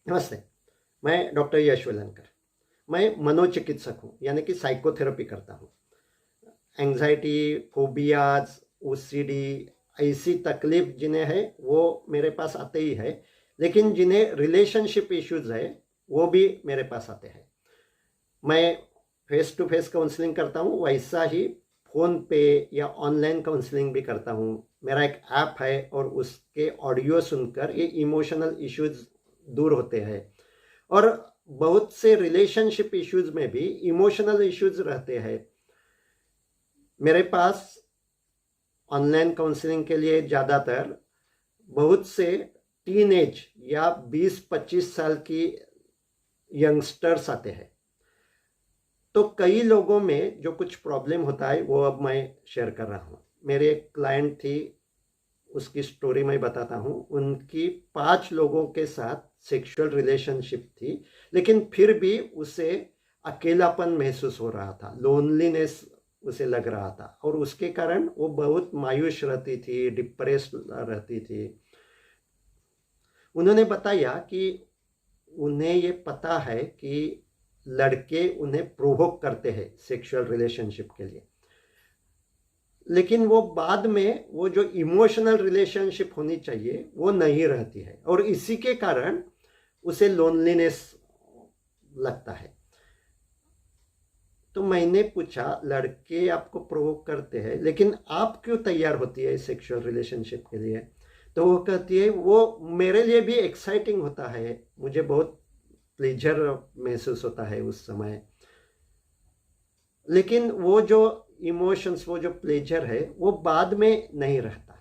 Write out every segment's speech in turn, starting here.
नमस्ते, मैं डॉक्टर यश वेलनकर। मैं मनोचिकित्सक हूँ, यानी कि साइकोथेरेपी करता हूँ। एंग्जाइटी, फोबियाज, ओसीडी, ऐसी तकलीफ जिन्हें है वो मेरे पास आते ही है, लेकिन जिन्हें रिलेशनशिप इश्यूज है वो भी मेरे पास आते हैं। मैं फेस टू फेस काउंसलिंग करता हूँ, वैसा ही फ़ोन पे या ऑनलाइन काउंसलिंग भी करता हूँ। मेरा एक ऐप है और उसके ऑडियो सुनकर ये इमोशनल इश्यूज दूर होते हैं। और बहुत से रिलेशनशिप इश्यूज में भी इमोशनल इश्यूज रहते हैं। मेरे पास ऑनलाइन काउंसलिंग के लिए ज़्यादातर बहुत से टीनेज या 20-25 साल की यंगस्टर्स आते हैं। तो कई लोगों में जो कुछ प्रॉब्लम होता है वो अब मैं शेयर कर रहा हूँ। मेरे एक क्लाइंट थी, उसकी स्टोरी मैं बताता हूँ। उनकी 5 लोगों के साथ सेक्सुअल रिलेशनशिप थी, लेकिन फिर भी उसे अकेलापन महसूस हो रहा था, लोनलीनेस उसे लग रहा था, और उसके कारण वो बहुत मायूस रहती थी, डिप्रेस रहती थी। उन्होंने बताया कि उन्हें ये पता है कि लड़के उन्हें प्रोवोक करते हैं सेक्सुअल रिलेशनशिप के लिए, लेकिन वो बाद में वो जो इमोशनल रिलेशनशिप होनी चाहिए वो नहीं रहती है, और इसी के कारण उसे लोनलीनेस लगता है। तो मैंने पूछा, लड़के आपको प्रोवोक करते हैं, लेकिन आप क्यों तैयार होती है सेक्सुअल रिलेशनशिप के लिए? तो वो कहती है, वो मेरे लिए भी एक्साइटिंग होता है, मुझे बहुत प्लेजर महसूस होता है उस समय, लेकिन वो जो इमोशंस, वो जो प्लेजर है वो बाद में नहीं रहता।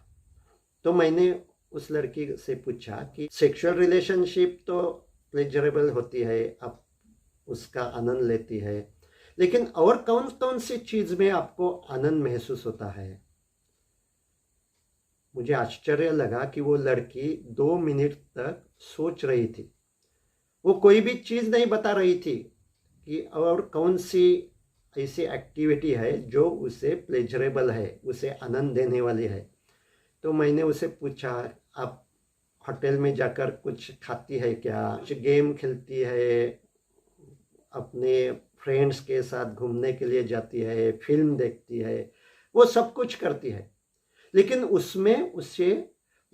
तो मैंने उस लड़की से पूछा कि सेक्सुअल रिलेशनशिप तो प्लेजरेबल होती है, आप उसका आनंद लेती है, लेकिन और कौन कौन सी चीज में आपको आनंद महसूस होता है? मुझे आश्चर्य लगा कि वो लड़की 2 मिनट तक सोच रही थी। वो कोई भी चीज नहीं बता रही थी कि और कौन सी ऐसी एक्टिविटी है जो उसे प्लेजरेबल है, उसे आनंद देने वाली है। तो मैंने उसे पूछा, आप होटल में जाकर कुछ खाती है क्या, कुछ गेम खेलती है, अपने फ्रेंड्स के साथ घूमने के लिए जाती है, फिल्म देखती है, वो सब कुछ करती है, लेकिन उसमें उसे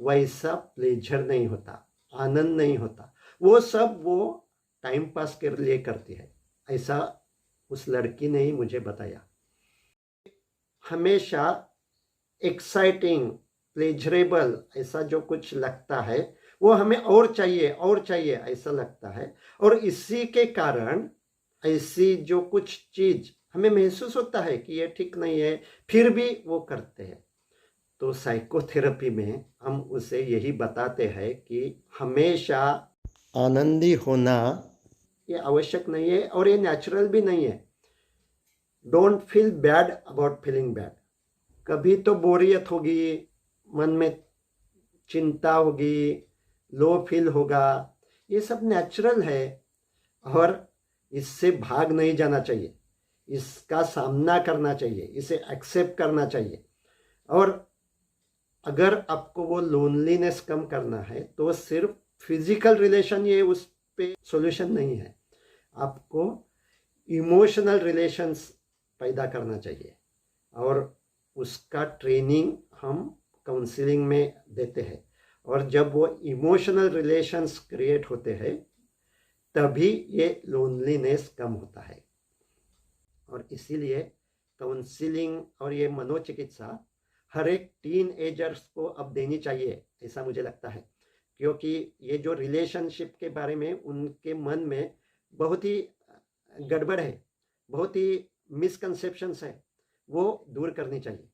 वैसा प्लेजर नहीं होता, आनंद नहीं होता। वो सब वो टाइम पास के लिए करती है, ऐसा उस लड़की ने ही मुझे बताया। हमेशा एक्साइटिंग, प्लेजरेबल ऐसा जो कुछ लगता है वो हमें और चाहिए और चाहिए ऐसा लगता है, और इसी के कारण ऐसी जो कुछ चीज हमें महसूस होता है कि ये ठीक नहीं है, फिर भी वो करते हैं। तो साइकोथेरेपी में हम उसे यही बताते हैं कि हमेशा आनंदी होना ये आवश्यक नहीं है, और ये नेचुरल भी नहीं है। Don't feel bad about feeling bad. कभी तो बोरियत होगी, मन में चिंता होगी, लो फील होगा, ये सब नेचुरल है, और इससे भाग नहीं जाना चाहिए, इसका सामना करना चाहिए, इसे एक्सेप्ट करना चाहिए। और अगर आपको वो लोनलीनेस कम करना है तो सिर्फ फिजिकल रिलेशन ये उस पे सॉल्यूशन नहीं है, आपको इमोशनल रिलेशंस पैदा करना चाहिए, और उसका ट्रेनिंग हम काउंसलिंग में देते हैं। और जब वो इमोशनल रिलेशंस क्रिएट होते हैं तभी ये लोनलीनेस कम होता है। और इसीलिए काउंसलिंग और ये मनोचिकित्सा हर एक टीन एजर्स को अब देनी चाहिए, ऐसा मुझे लगता है, क्योंकि ये जो रिलेशनशिप के बारे में उनके मन में बहुत ही गड़बड़ है, बहुत ही मिसकंसेप्शंस है, वो दूर करनी चाहिए।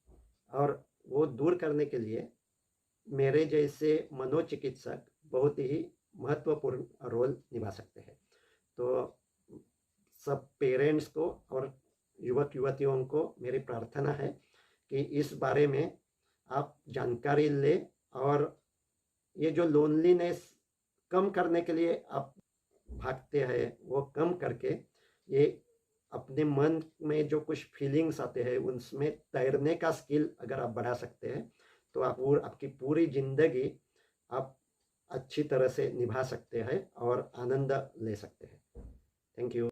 और वो दूर करने के लिए मेरे जैसे मनोचिकित्सक बहुत ही महत्वपूर्ण रोल निभा सकते हैं। तो सब पेरेंट्स को और युवक युवतियों को मेरी प्रार्थना है कि इस बारे में आप जानकारी लें, और ये जो लोनलीनेस कम करने के लिए आप भागते हैं वो कम करके ये अपने मन में जो कुछ फीलिंग्स आते हैं उनमें तैरने का स्किल अगर आप बढ़ा सकते हैं तो आप आपकी पूरी जिंदगी आप अच्छी तरह से निभा सकते हैं और आनंद ले सकते हैं। Thank you.